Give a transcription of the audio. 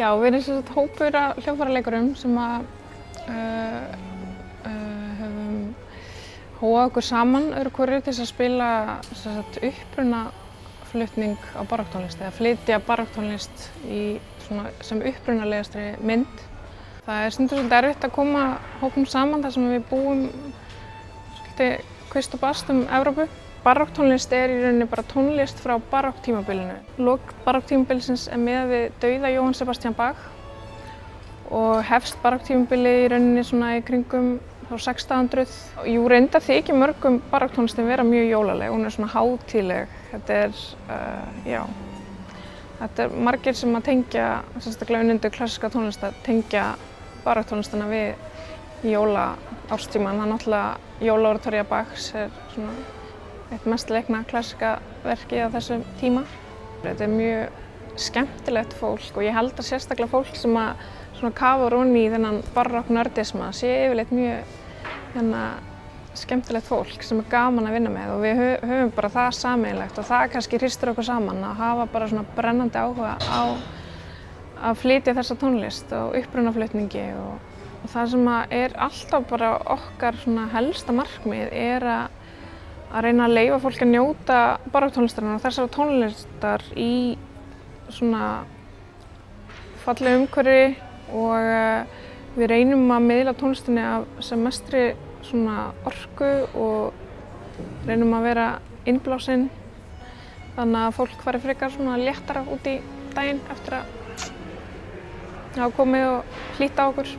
Já, við erum sem sagt hópur af hljóðfæraleikurum sem höfum hóað okkur saman öðru hvoru til þess að spila sem sagt upprunaflutning á barokktónlist eða flytja barokktónlist sem upprunalegastri mynd. Það er stundum svolítið erfitt að koma hópum saman þar sem við búum svolítið kvist og bast Evrópu. Barokktónlist er í rauninni bara tónlist frá barokktímabilinu. Lok barokktímabilsins er miðað við dauða Jóhanns Sebastian Bach og hefst barokktímabilið í rauninni svona í kringum 1600. Jú, reyndar þykir mörgum barokktónlistin vera mjög jólaleg, hún er svona hátíðleg. Þetta er margir sem að tengja, sérstaklega unnendur klassíska tónlist, að tengja barokktónlistina við jólaárstímann. Það er náttúrulega jólaoratóría Bachs er svona eitt mest leikna klassíska verkið á þessum tíma. Þetta er mjög skemmtilegt fólk og ég held að sérstaklega fólk sem að kafar ofan í þennan barokknördisma sé yfirleitt mjög skemmtilegt fólk sem er gaman að vinna með og við höfum bara það sameiginlegt og það kannski hristir okkur saman að hafa bara svona brennandi áhuga á að flytja þessa tónlist og upprunaflutningi og það sem er alltaf bara okkar svona helsta markmið er að reyna að leyfa fólk að njóta barokktónlistarinnar og þessar tónlistar í svona fallegu umhverfi og við reynum að miðla tónlistinni af sem mestri svona orku og reynum að vera innblásinn þannig að fólk fari frekar svona léttara út í daginn eftir að hafa komið og hlýtt á okkur.